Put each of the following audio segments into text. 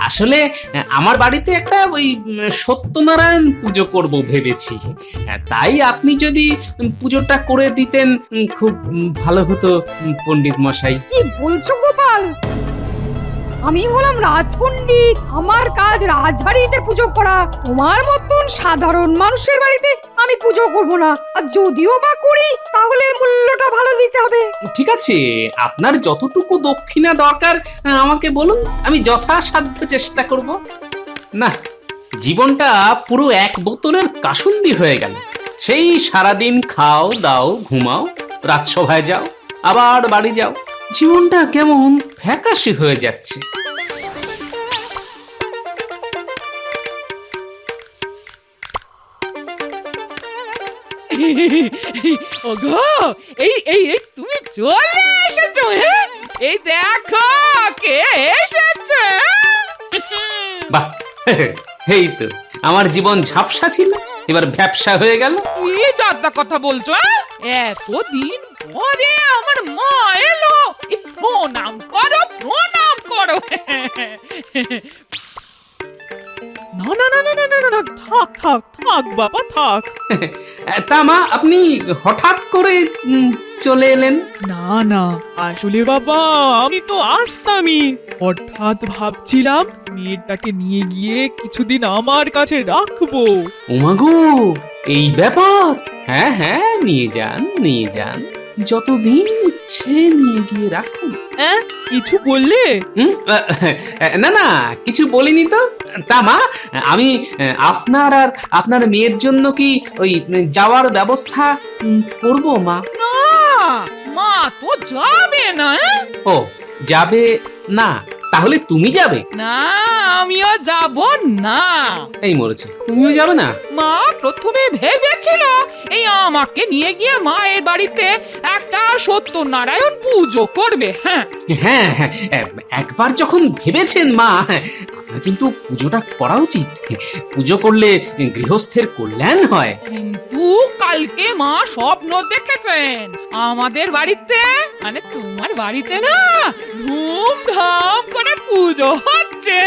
আসলে আমার বাড়িতে একটা ওই সত্যনারায়ণ পুজো করব ভেবেছি। তাই আপনি যদি পুজোটা করে দিতেন খুব ভালো হতো পণ্ডিত মশাই। কি বলছো গোপাল? আমি হলাম রাজপণ্ডিত, আমার কাজ রাজবাড়িতে পুজো করা। তোমার মতন সাধারণ মানুষের বাড়িতে আমি পুজো করব না, আর যদিও বা করি তাহলে মূল্যটা ভালো দিতে হবে। ঠিক আছে, আপনার যতটুকু দক্ষিণা দরকার আমাকে বলুন, আমি যথাসাধ্য চেষ্টা করব। না, জীবনটা পুরো এক বোতলের কাসুন্দি হয়ে গেল। সেই সারাদিন খাও দাও ঘুমাও, রাজসভায় যাও, আবার বাড়ি যাও। জীবনটা কেমন ফ্যাকাশে হয়ে যাচ্ছে। ওগো, এই এই এই তুমি চলে এসেছো? হ্যাঁ, এই দেখো কে এসেছে। বাহ, এই তো আমার জীবন ঝাপসা ছিল, এবার ব্যবসা হয়ে গেল। কি যাত্রা কথা বলছো? এতদিন পরে আমার মা এলো, এই প্রণাম করো প্রণাম করো। না না না না না না না না, থাক থাক থাক বাবা থাক। তা মা, আপনি হঠাৎ করে চলে এলেন? না না, আসলে বাবা আমি তো আসতামই। হঠাৎ ভাবছিলাম মেয়েটাকে নিয়ে গিয়ে কিছুদিন আমার কাছে রাখবো। ওমাগো, এই ব্যাপার? হ্যাঁ হ্যাঁ, নিয়ে যান নিয়ে যান, যতদিন ইচ্ছে নিয়ে গিয়ে রাখুন। হ্যাঁ, কিছু বললে? না না, কিছু বলিনি তো। তা মা, আমি আপনার আর আপনার মেয়ের জন্য কি ওই যাওয়ার ব্যবস্থা করব মা? না, মা তো যাবে না। ও, যাবে না? তাহলে তুমি যাবে? না, আমিও যাব না। এই মরেছে, তুমিও যাবে না? মা প্রথমে ভেবেছিল এই আমাকে নিয়ে গিয়ে মায়ের বাড়িতে একটা সত্যনারায়ণ পুজো করবে। হ্যাঁ হ্যাঁ হ্যাঁ, একবার যখন ভেবেছেন মা, আপনার কিন্তু পুজোটা করা উচিত। পুজো করলে গৃহস্থের কল্যাণ হয়। কিন্তু কালকে মা স্বপ্ন দেখেছেন আমাদের বাড়িতে, মানে তোমার বাড়িতে না, ধুমধাম করে পুজো হচ্ছে।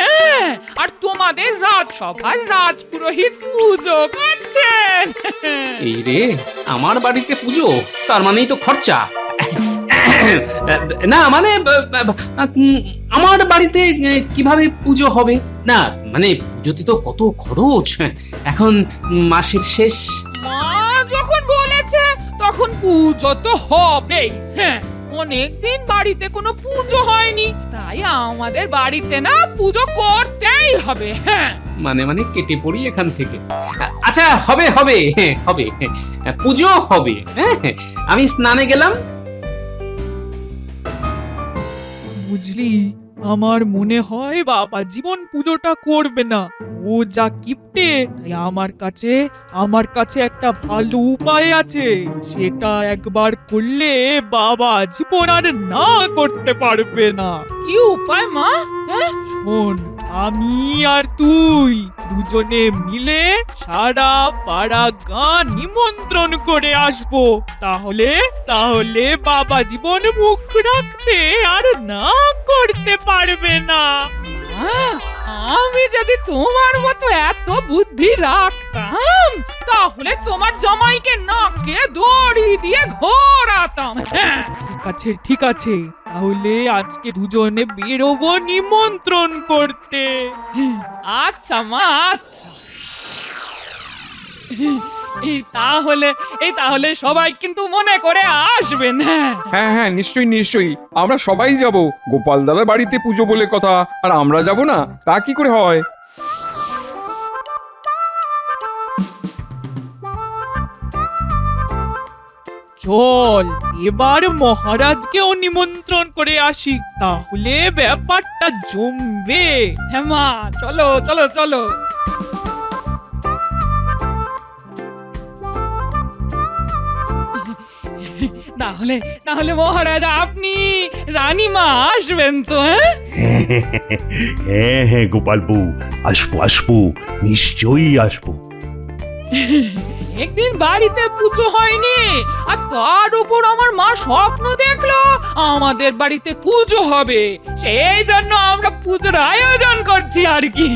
আর তোমাদের রাজসভার রাজপুরোহিত পুজো করছেন। এই রে, আমার বাড়িতে পুজো, তার মানেই তো খরচা। না মানে আমার বাড়িতে কিভাবে পুজো হবে? না মানে পুজোতে তো কত খরচ। এখন মাসের শেষ। মা যখন বলেছে তখন পুজো তো হবেই। হ্যাঁ, অনেকদিন বাড়িতে কোনো পুজো হয়নি, তাই আমাদের বাড়িতে না পুজো করতেই হবে। হ্যাঁ, মানে মানে কেটে পড়ি এখান থেকে। আচ্ছা, হবে হবে হবে, পুজো হবে। হ্যাঁ, আমি স্নানে গেলাম। বুঝলি, আমার মনে হয় বাবা জীবন পুজোটা করবে না। ও যা কিপটে, তাই আমার কাছে একটা ভালো উপায় আছে। সেটা একবার করলে বাবা জীবন আর না করতে পারবে না। কি উপায় মা? হ্যাঁ, শোন, আমি আর তুই দুজনে মিলে সারা পাড়া গাঁ নিমন্ত্রণ করে আসবো। তাহলে তাহলে বাবা জীবন মুখ রাখতে আর না করতে পারবে না। আমি যদি তোমার মতো এত বুদ্ধি রাখতাম তাহলে তোমার জামাইকে নাকে দড়ি দিয়ে ঘোরাতাম। হ্যাঁ, ঠিক আছে ঠিক আছে, তাহলে আজকে দুজনে বেরোবো নিমন্ত্রণ করতে। আচ্ছা মা, আচ্ছা। তাহলে সবাই কিন্তু মনে করে আসবেন। হ্যাঁ হ্যাঁ হ্যাঁ, নিশ্চয়ই নিশ্চয়ই, আমরা সবাই যাব। গোপাল দাদার বাড়িতে পুজো বলে কথা, আর আমরা যাব না তা কি করে হয়? চল এবার মহারাজকেও নিমন্ত্রণ করে আসি, তাহলে ব্যাপারটা জমবে। হ্যাঁ মা, চলো চলো চলো। তাহলে মহারাজ আপনি রানীমা আসবেন তো? হ্যাঁ হ্যাঁ হ্যাঁ গোপাল বউ, আসবো আসবো, নিশ্চয়ই আসবো। অনেকদিন বাড়িতে পুজো হয়নি, আর তার উপর আমার মা স্বপ্ন দেখলো আমাদের বাড়িতে পুজো হবে, সেই জন্য আমরা পুজোর আয়োজন করছি আর কি।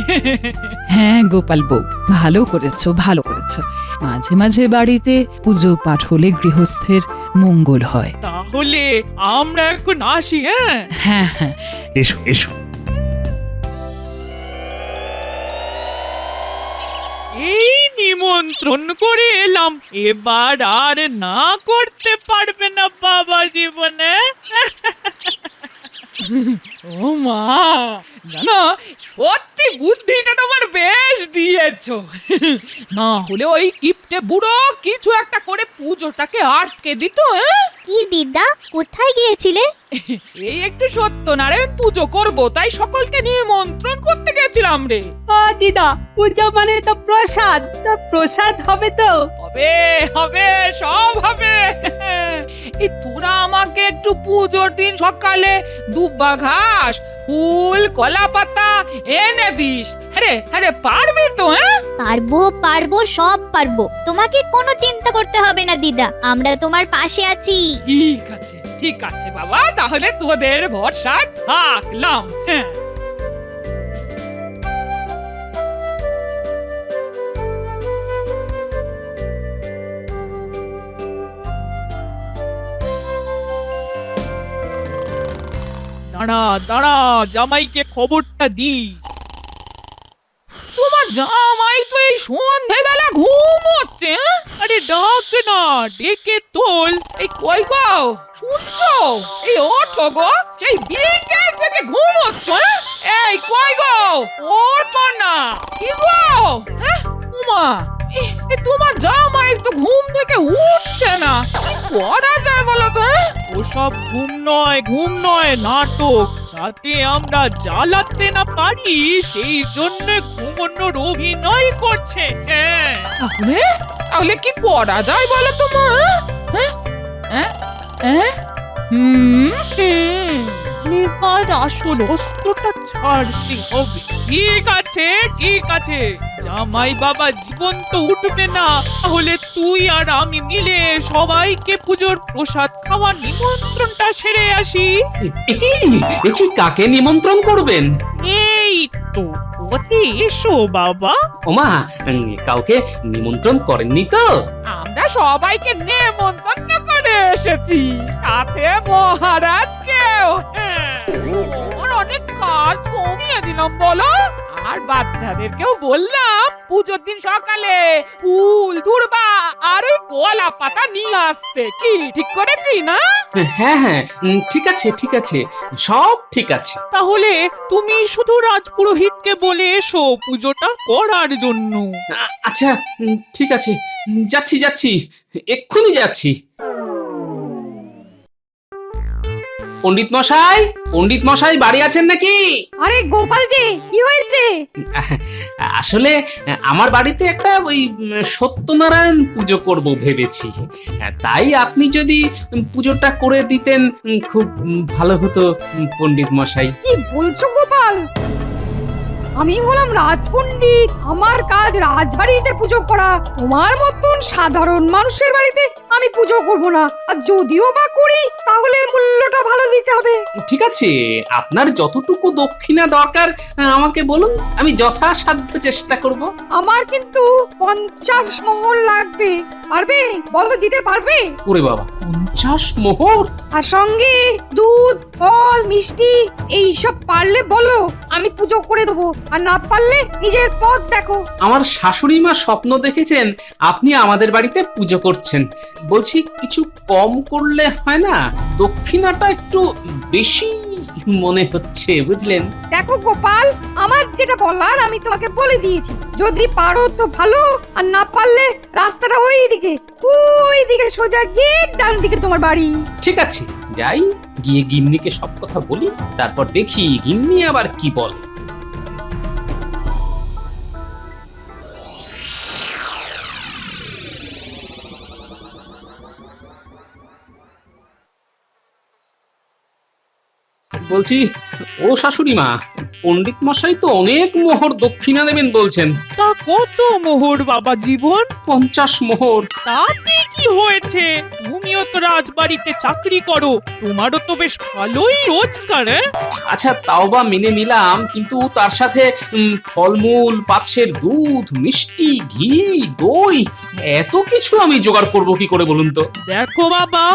হ্যাঁ গোপাল বউ, ভালো করেছো ভালো করেছো। মাঝে মাঝে বাড়িতে পুজো পাঠ হলে গৃহস্থের মঙ্গল হয়। তাহলে আমরা এখন আসি। হ্যাঁ হ্যাঁ হ্যাঁ, এসো এসো। এই নিমন্ত্রণ করে এলাম, এবার আর না করতে পারবে না বাবা জীবনে। ও মা, জানো সত্যি বুদ্ধিটা তোমার বেশ দিয়েছো। না হলে ওই কিপটে বুড়ো কিছু একটা করে পুজোটাকে আটকে দিত। কি দিদা, কোথায় গিয়েছিলে? এই একটু সত্যনারায়ণ পুজো করব, তাই সকলকে নিমন্ত্রণ করতে গেছিলাম রে। দিদা, পূজা মানে তো প্রসাদ, তা প্রসাদ হবে তো? হবে হবে, সব হবে। এই তোরা আমাকে একটু পুজোর দিন সকালে দুব্বা ঘাস, ফুল, কলা পাতা এনে দিস। আরে পারবি তো? পারবো পারবো, সব পারবো। তোমাকে কোনো চিন্তা করতে হবে না দিদা, আমরা তোমার পাশে আছি। ঠিক আছে বাবা, তাহলে তোদের ভরসায় থাকলাম। হ্যাঁ, দাঁড়া দাঁড়া, জামাইকে খবরটা দি। তোমার জামাই তো এই সন্ধেবেলা ঘুমোচ্ছে। আরে ডাক না, ডেকে তোল। এই কই গো, শুনছো? এই ওঠো গো, সেই বিকেল থেকে ঘুমোচ্ছ। এই কই গো, ওঠো না। কি গো, উমা, তোমার জামাই তো ঘুম থেকে উঠছে না, কি করা যায় বলো তো? ওসব ঘুম নয় নাটক। সাথে আমরা জ্বালাতে না পারি সেই জন্য ঘুমানোর অভিনয় করছে। হ্যাঁ, তাহলে কি করা যায় বলো তো মা? এবার আসল অস্ত্রটা ছাড়তে হবে। ঠিক আছে, জামাই বাবা জীবন্ত উঠবে না, তাহলে তুই আর আমি মিলে সবাইকে পুজোর প্রসাদ খাওয়ার নিমন্ত্রণটা সেরে আসি। একি কাকে নিমন্ত্রণ করবেন? এই তো পথে এসো বাবা। ওমা, কাউকে নিমন্ত্রণ করেননি তো? আমরা সবাইকে নেমন্তন্ন করে এসেছি, সাথে মহারাজকেও। ওর অনেক কাজ কমিয়ে দিলাম বলো, আর বাচ্চাদেরকেও বললাম পুজোর দিন সকালে ফুল, দূর্বা আর ওই কলা পাতা নিয়ে আসতে। কি ঠিক করেছি না? হ্যাঁ, ঠিক আছে, সব ঠিক আছে। তাহলে তুমি শুধু রাজপুরোহিতকে বলে এসো পুজোটা করার জন্য। আচ্ছা, ঠিক আছে, যাচ্ছি, এক্ষুনি যাচ্ছি। পণ্ডিত মশাই বাড়ি আছেন নাকি? আরে গোপাল যে, কি হয়েছে? আসলে আমার বাড়িতে একটা ওই সত্যনারায়ণ পুজো করব ভেবেছি, তাই আপনি যদি পুজোটা করে দিতেন খুব ভালো হতো পণ্ডিত মশাই। কি বলছো গোপাল? আমি হলাম রাজপণ্ডিত, আমার কাজ রাজবাড়িতে পুজো করা। তোমার মতন সাধারণ মানুষের বাড়িতে আমি পুজো করব না, আর যদিও বা করি তাহলে মূল্যটা ভালো দিতে হবে। ঠিক আছে, আপনার যতটুকু দক্ষিণা দরকার আমাকে বলুন, আমি যথাসাধ্য চেষ্টা করব। আমার কিন্তু 50 মোহর লাগবে। পারবে? বলো, দিতে পারবে? ওরে বাবা, 50 মোহর? আর সঙ্গে দুধ, ফল, মিষ্টি এই সব পারলে বলো, আমি পুজো করে দেবো। আর না পারলে নিজের পথ দেখো। আমার শাশুড়ি মা স্বপ্ন দেখেছেন আপনি আমাদের বাড়িতে পুজো করছেন, বলছি কিছু কম করলে হয় না? দক্ষিণাটা একটু বেশি মনে হচ্ছে, বুঝলেন? দেখো গোপাল, আমার যেটা বলার আমি তোমাকে বলে দিয়েছি। যদি পারো তো ভালো, আর না পারলে রাস্তাটা ওই দিকে সোজা গিয়ে ডান দিকে তোমার বাড়ি। ঠিক আছে, যাই, গিয়ে গিন্নিকে সব কথা বলি, তারপর দেখি গিন্নি আবার কি বলে। বলছি, ও শাশুড়ি মা, পণ্ডিত মশাই তো অনেক মোহর দক্ষিণা দেবেন বলছেন। তা কত মোহর বাবা জীবন? 50 মোহর। তাতে কি হয়েছে? তুমিও তো রাজবাড়িতে চাকরি করো, তোমারও তো বেশ ভালোই রোজগার। আচ্ছা তাও বা মেনে নিলাম, কিন্তু তার সাথে ফলমূল, পাচ্ছের দুধ, মিষ্টি, ঘি, দই, এত কিছু আমি জোগাড় করব কি করে বলুন তো? দেখো বাবা,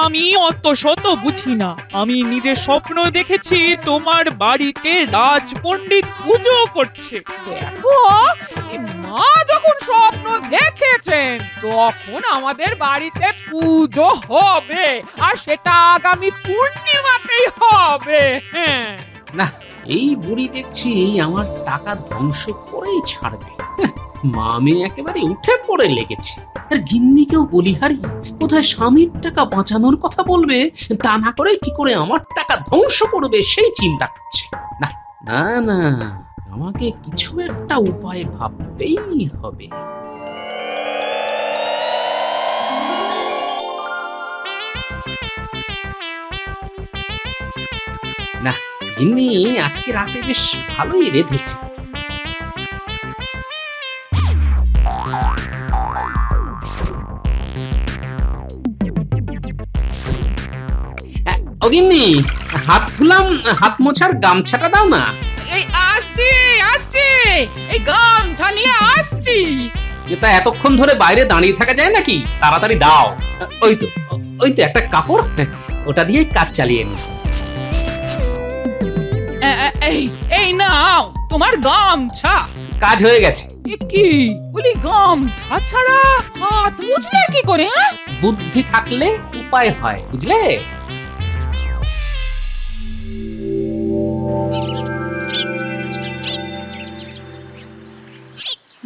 আমি অত শত বুঝি না। আমি নিজের স্বপ্ন দেখেছি তোমার বাড়িতে রাজপণ্ডিত পুজো করছে। দেখো, এই মা যখন স্বপ্ন দেখেছেন তখন আমাদের বাড়িতে পুজো হবে, আর সেটা আগামী পূর্ণিমাতেই হবে। হ্যাঁ, না, এই বুড়ি দেখছি আমার টাকা ধ্বংস করেই ছাড়বে। মা মেয়ে একেবারে উঠে পড়ে লেগেছে। আর গিন্নিকেও বলিহারি, কোথায় স্বামীর টাকা বাঁচানোর কথা বলবে, তা না করে কি করে আমার টাকা ধ্বংস করবে সেই চিন্তা করছে। না না না, আমাকে কিছু একটা উপায় ভাবতেই হবে। না, গিন্নি আজকে রাতে বেশ ভালোই রেঁধেছে। ও গিন্নি, হাত ধুলাম, হাত মোছার গামছাটা দাও না। এই আসছি আসছি, এই গামছা নিয়ে আসছি। এটা এতক্ষণ ধরে বাইরে দাঁড়িয়ে থাকা যায় নাকি? তাড়াতাড়ি দাও। ওই তো, ওই তো একটা কাপড়, ওটা দিয়ে কাজ চালিয়ে নি। এই এই নাও তোমার গামছা। কাজ হয়ে গেছে। এ কি বলি, গামছা ছাড়া হাত মুছলে কি করে? হ্যাঁ, বুদ্ধি থাকলে উপায় হয়, বুঝলে?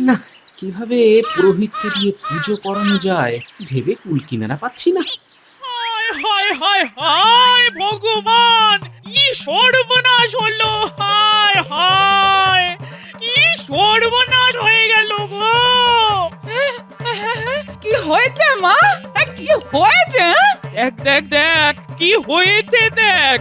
না, কিভাবে পুরোহিতকে দিয়ে পুজো করানো যায় ভেবে কুল কিনারা পাচ্ছি না। হায় হায় হায় হায় ভগবান, কি সর্বনাশ হলো! হায় হায়, কি সর্বনাশ হয়ে গেল গো! কি হয়েছে মা? কি হয়েছে? দেখ দেখ দেখ, কি হয়েছে দেখ।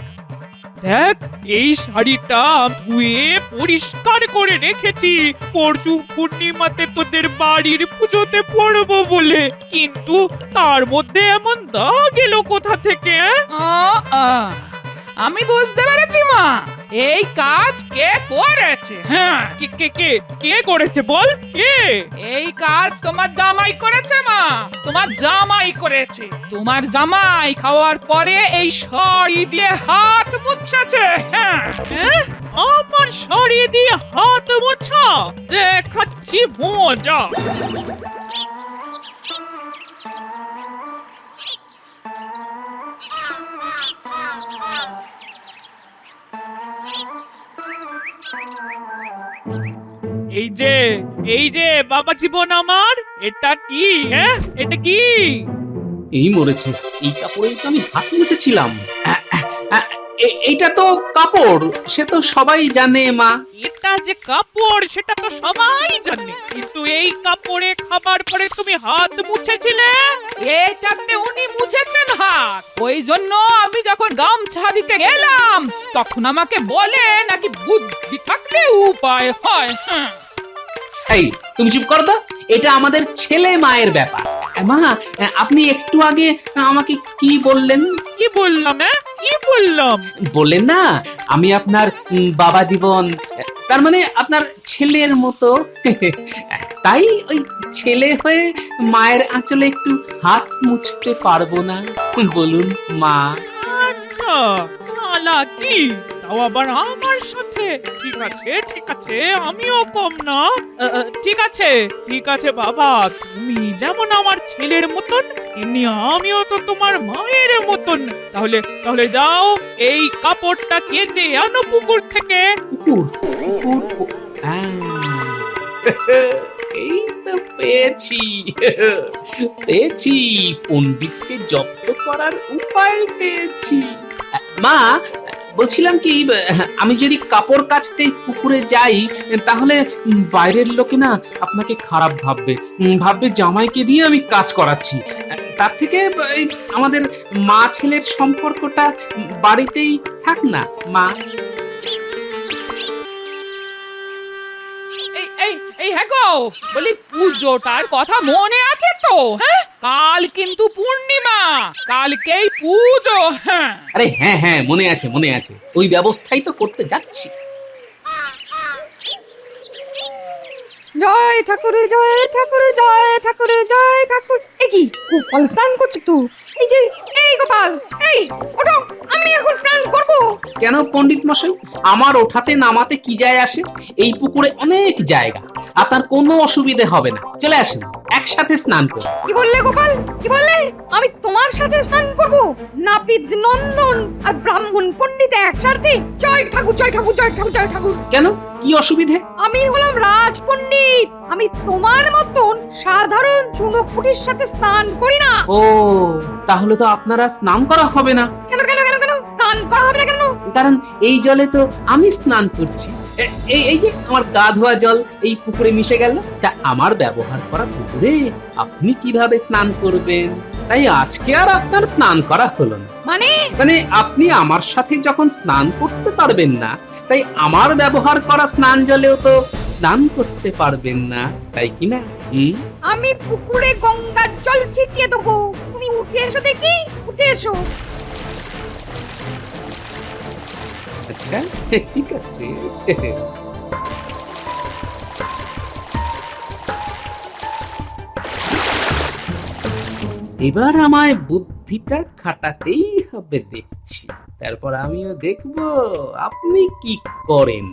দেখ, এই শাড়িটা ধুয়ে পরিষ্কার করে রেখেছি পরশু পূর্ণিমাতে তোদের বাড়ির পুজোতে পরবো বলে, কিন্তু তার মধ্যে এমন দাগ এলো কোথা থেকে? আমি বুঝতে পেরেছি মা, এই কাজ কে করেছে। হ্যাঁ, কে কে কে কে করেছে বল? কে? এই কাজ তোমার জামাই করেছে মা, তোমার জামাই করেছে। তোমার জামাই খাওয়ার পরে এই শাড়ি দিয়ে হাত মুছেছে। হ্যাঁ, হ্যাঁ? আমার শাড়ি দিয়ে হাত মোছা? দেখাচ্ছি মজা। এই যে বাবা জীবন আমার, এটা কি? হ্যাঁ, এটা কি? এই মরেছে, এই কাপড়েই তো আমি হাত মুছেছিলাম। এইটা তো কাপড়, সে তো সবাই জানে মা। এটা যে কাপড় সেটা তো সবাই জানে, কিন্তু এই কাপড়ে খাবার পরে তুমি হাত মুছেছিলে। এটাতে উনি মুছেছেন হাত, ওই জন্য আমি যখন গামছা দিতে গেলাম তখন আমাকে বলে নাকি বুদ্ধি থাকলে উপায় হয়। হ্যাঁ, এই তুমি চুপ করো তো, এটা আমাদের ছেলে মায়ের ব্যাপার। মা, আপনি একটু আগে আমাকে কি বললেন? কি বললাম? কি বললাম? বললেন না আমি আপনার বাবা জীবন, তার মানে আপনার ছেলের মতো। তাই ওই ছেলে হয়ে মায়ের আঁচলে একটু হাত মুছতে পারবো না বলুন মা? আচ্ছা, চালাকি, তাও আবার আমার সাথে। ঠিক আছে ঠিক আছে, আমিও কম না। ঠিক আছে ঠিক আছে বাবা, তুমি যেমন আমার ছেলের মতন, তেমনি আমিও তো তোমার মায়ের মতন। তাহলে তাহলে যাও, এই কাপড়টা কেচে আনো পুকুর থেকে। পুকুর? পুকুর? এই তো পেয়েছি, পেয়েছি, পণ্ডিতকে জব্দ করার উপায় পেয়েছি। মা, বলছিলাম কি, আমি যদি কাপড় কাচতে পুকুরে যাই তাহলে বাইরের লোকে না আপনাকে খারাপ ভাববে, ভাববে জামাইকে দিয়ে আমি কাজ করাচ্ছি। তার থেকে এই আমাদের মা ছেলের সম্পর্কটা বাড়িতেই থাক না মা। এই হ্যাঁ গো, বলি পুজোটার কথা মনে আছে তো? হ্যাঁ, কাল কিন্তু পূর্ণিমা, কালকেই পুজো। হ্যাঁ, আরে হ্যাঁ হ্যাঁ, মনে আছে মনে আছে, ওই ব্যবস্থাই তো করতে যাচ্ছি। জয় ঠাকুর জয় ঠাকুর জয় ঠাকুর জয় ঠাকুর। এ কি গোপাল স্নান করছে তো? এই যে, এই গোপাল, এই ওঠো, আমি এখন স্নান করব। কেন পণ্ডিত মশাই, আমার ওঠাতে নামাতে কি যায় আসে? এই পুকুরে অনেক জায়গা, আপনার কোনো অসুবিধে হবে না, চলে আসেন একসাথে স্নান করুন। কি বললে গোপাল, কি বললে? আমি তোমার সাথে স্নান করব? নাপিত নন্দন আর ব্রাহ্মণ পণ্ডিত একসাথে? জয় ঠাকুর জয় ঠাকুর জয় ঠাকুর জয় ঠাকুর। কেন, কি অসুবিধে? আমি হলাম রাজ পণ্ডিত, আমি তোমার মতন সাধারণ চুনোপুটির সাথে স্নান করি না। ও, তাহলে তো আপনারা স্নান করা হবে না। কেন কেন কেন কেন স্নান করা হবে না কেন? কারণ এই জলে তো আমি স্নান করছি। এই যে আমার গা ধোয়া জল এই পুকুরে মিশে গেল, তা আমার ব্যবহার করা পুকুরে আপনি কিভাবে স্নান করবেন? তাই আজকে আর আপনার স্নান করা হলো না। মানে আপনি আমার সাথে যখন স্নান করতে পারবেন না, তাই আমার ব্যবহার করা স্নান জলেও তো স্নান করতে পারবেন না, তাই কি না? আমি পুকুরে গঙ্গার জল ছিটিয়ে দেবো, তুমি উঠে এসো দেখি, উঠে এসো। আচ্ছা ঠিক আছে। এবার আমায় বুদ্ধিটা খাটাতেই হবে দেখছি, তারপর আমিও দেখব আপনি কি করেন।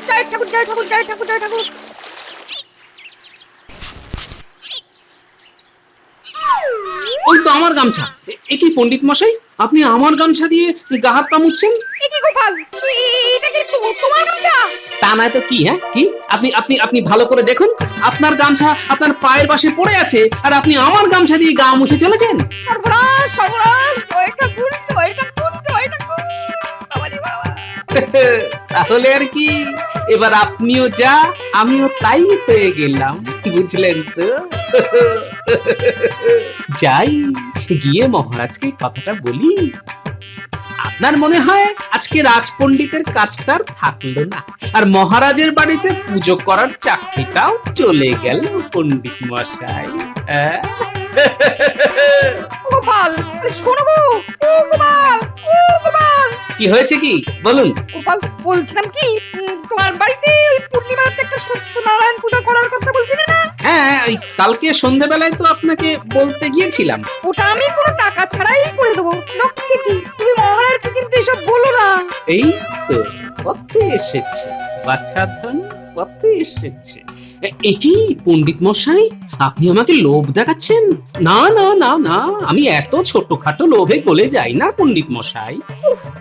জয় ঠাকুর জয় ঠাকুর জয় ঠাকুর জয় ঠাকুর। ওই তো আমার গামছা। এ কি পণ্ডিত মশাই, আপনি আমার গামছা দিয়ে গা হাত পা মুছছেন? এ কি গোপাল, এটা কি তোমার গামছা? তা নয় তো কি? হ্যাঁ কি, আপনি আপনি আপনি ভালো করে দেখুন, আপনার গামছা আপনার পায়ের পাশে পড়ে আছে, আর আপনি আমার গামছা দিয়ে গা মুছে চলেছেন। সর্বনাশ সর্বনাশ, জয় ঠাকুর জয় ঠাকুর জয় ঠাকুর। বাবারে বাবা। তাহলে আর কি, এবার আপনিও যা আমিও তাই হয়ে গেলাম, বুঝলেন তো? যাই গিয়ে মহারাজকে কথাটা বলি। আপনার মনে হয় আজকে রাজপণ্ডিতের কাজটা আর থাকলো না, আর মহারাজের বাড়িতে পুজো করার চাকরিটাও চলে গেল পণ্ডিত মশাই। গোপাল, আরে শোনো গো, ও গোপাল, ও গোপাল। কি হয়েছে কি বলুন? গোপাল, বলছিলাম কি, তোমার বাড়িতে ওই পূর্ণিমাতে একটা সত্যনারায়ণ পূজা করার কথা বলছিলে না? হ্যাঁ, ওই কালকে সন্ধ্যাবেলায় তো আপনাকে বলতে গিয়েছিলাম। ওটা আমি কোনো টাকা ছাড়াই করে দেবো, লক্ষ্মী কি। তুমি মহারাজকে কিন্তু এসব বলো না। এই তো পথে এসেছে, বাচ্চা ধন পথে এসেছে। একই পণ্ডিত মশাই, আপনি আমাকে লোভ দেখাচ্ছেন? না না না না, আমি এত ছোটখাটো লোভে গলে যাই না পণ্ডিত মশাই।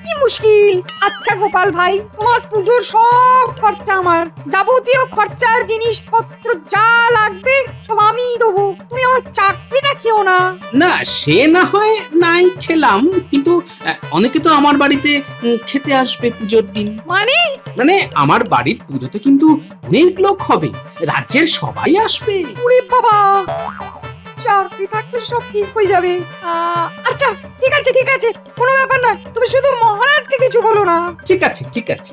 কি মুশকিল। আচ্ছা গোপাল ভাই, তোমার পুজোর সব খরচা আমার, যাবতীয় খরচার জিনিসপত্র যা লাগবে সব আমিই দেবো, তুমি আমার চাকরিটা খেও না। না সে না হয় নাই খেলাম, কিন্তু অনেকে তো আমার বাড়িতে খেতে আসবে পুজোর দিন। মানে আমার বাড়ির পুজোতে কিন্তু অনেক লোক হবে, রাজ্যের সবাই আসবে। ওরে বাবা, চাকরি থাকলে সব ঠিক হয়ে যাবে। আচ্ছা ঠিক আছে ঠিক আছে, কোনো ব্যাপার না, তুমি শুধু মহারাজকে কিছু বলো না। ঠিক আছে ঠিক আছে,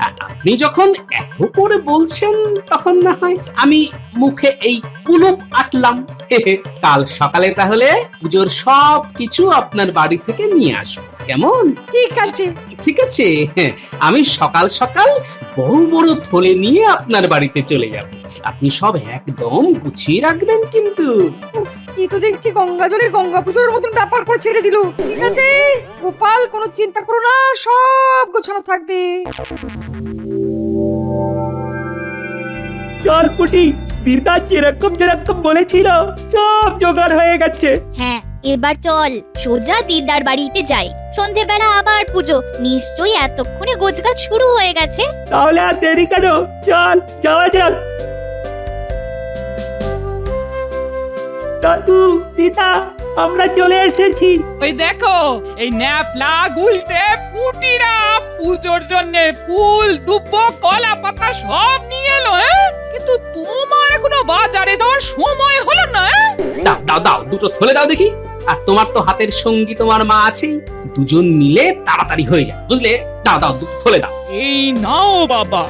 আপনি যখন এত করে বলছেন তখন না হয় আমি মুখে এই কুলুপ আটলাম। কাল সকালে তাহলে পুজোর সব কিছু আপনার বাড়ি থেকে নিয়ে আসবো, কেমন? ঠিক আছে ঠিক আছে, আমি সকাল সকাল বড় বড় থলে নিয়ে আপনার বাড়িতে চলে যাব, আপনি সব একদম গুছিয়ে রাখবেন কিন্তু। কি তো দেখছি গঙ্গা জলে গঙ্গা পুজোর মতন ব্যাপার করে ছেড়ে দিল। ঠিক আছে গোপাল, কোনো চিন্তা করো না, সব গোছানো থাকবে। চল পুটি, দিদা যেরকম যেরকম বলেছিল সব জোগাড় হয়ে গেছে। হ্যাঁ, এবার চল সোজা দিদার বাড়িতে যাই, সন্ধেবেলা আবার পুজো, নিশ্চয়ই এতক্ষণে গোছগাছ শুরু হয়ে গেছে। তাহলে আর দেরি কেন, চল যাওয়া যাক। দাদু, দিদা, আমরা চলে এসেছি। ওই দেখো, এই ন্যাপলা গুলতে পুটিরা পুজোর জন্য ফুল, দুব্ব, কলা পাতা সব নিয়ে এলো। কিন্তু তোমার এখনো বাজারে যাওয়ার সময় হলো না। দাও দাও দাও, দুটো থলে দাও দেখি। আর তোমার তো হাতের সঙ্গী তোমার মা আছেই, দুজন মিলে তাড়াতাড়ি হয়ে যায়, বুঝলে? দাও দাও, দুধ থলে দাও। এই নাও বাবা।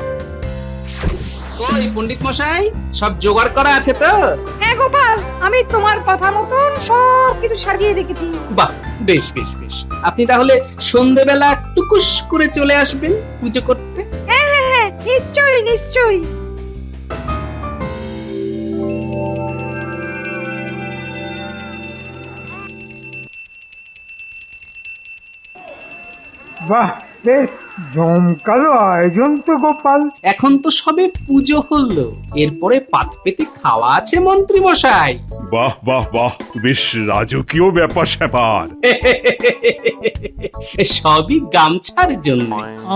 কই পণ্ডিত মশাই, সব জোগাড় করা আছে তো? হ্যাঁ গোপাল, আমি তোমার কথা মতন সব কিছু সাজিয়ে রেখেছি। বাহ, বেশ বেশ বেশ। আপনি তাহলে সন্ধেবেলা টুকুস করে চলে আসবেন পুজো করতে। হ্যাঁ হ্যাঁ হ্যাঁ, নিশ্চয়ই নিশ্চয়ই। বাহ, বেশ জমকালো আয়োজন তো গোপাল। এখন তো সবে পুজো হলো, এরপরে পাত পেতে খাওয়া আছে মন্ত্রী মশাই। বাহ বাহ বাহ, বেশ রাজকীয় ব্যাপার স্যাপার। সবই গামছার জন্য।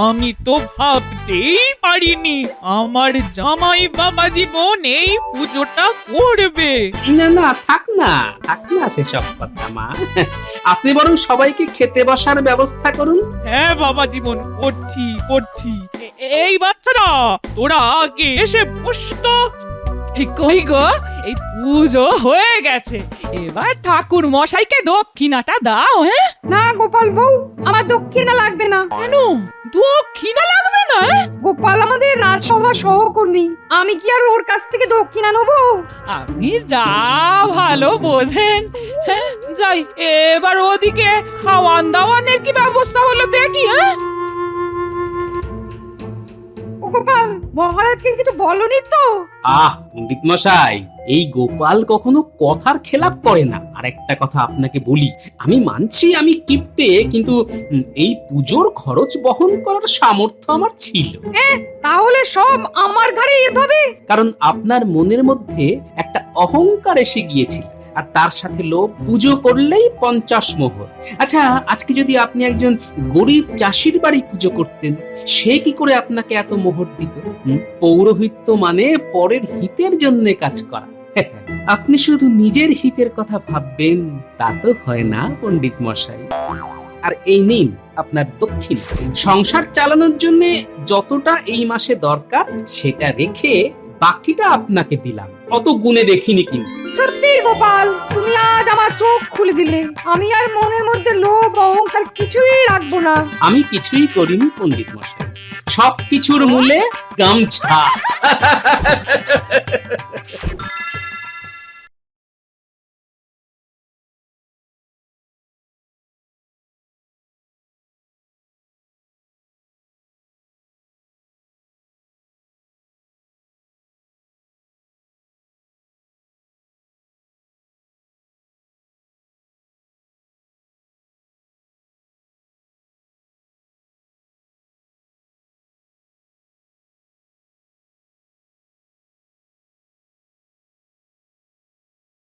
আমি তো ভাবতেই পারিনি আমার জামাই বাবা জীবন এই পুজোটা করবে। না না, থাক না থাক না সেসব কথা মা। আপনি বরং সবাইকে খেতে বসার ব্যবস্থা করুন। হ্যাঁ বাবা জীবন, করছি করছি। এই বাচ্চারা, তোরা আগে এসে বসতো। এই কই গো, এই পুজো হয়ে গেছে, এবার ঠাকুর মশাইকে দক্ষিণাটা দাও। হ্যাঁ, না গোপাল বউ, আমার দক্ষিণা লাগবে না। কেন দক্ষিণা লাগবে না? গোপাল আমাদের রাজসভার সহকর্মী, আমি কি আর ওর কাছ থেকে দক্ষিণা নেবো? আপনি যা ভালো বোঝেন। হ্যাঁ, যাই, এবার ওদিকে খাওয়ান দাওয়ানের কি ব্যবস্থা হলো দেখি। হ্যাঁ, ও গোপাল, মহারাজকে কিছু বলনি তো? আহ পণ্ডিত মশাই, এই গোপাল কখনো কথার খেলাপ করে না। আর একটা কথা আপনাকে বলি, আমি মানছি আমি কিপ্টে, কিন্তু এই পুজোর খরচ বহন করার সামর্থ্য আমার ছিল। তাহলে সব আমার ঘাড়ে এভাবে? কারণ আপনার মনের মধ্যে একটা অহংকার এসে গিয়েছিল, আর তার সাথে লোভ। পুজো করলেই 50 মোহর। আচ্ছা, আজকে যদি আপনি একজন গরিব চাষির বাড়ি পুজো করতেন, সে কি করে আপনাকে এত মোহর দিত? পৌরোহিত্য মানে পরের হিতের জন্য কাজ করা। আপনি শুধু নিজের হিতের কথা ভাববেন, তা তো হয় না পণ্ডিত মশাই। আর এই নিন আপনার দক্ষিণ। সংসার চালানোর জন্য যতটা এই মাসে দরকার সেটা রেখে বাকিটা আপনাকে দিলাম। অত গুণে দেখিনি কিন্তু। সত্যি গোপাল, তুমি আজ আমার চোখ খুলে দিলে। আমি আর মনের মধ্যে লোভ অহংকার কিছুই রাখবো না। আমি কিছুই করিনি পণ্ডিত মশাই, সব কিছুর মূলে গামছা।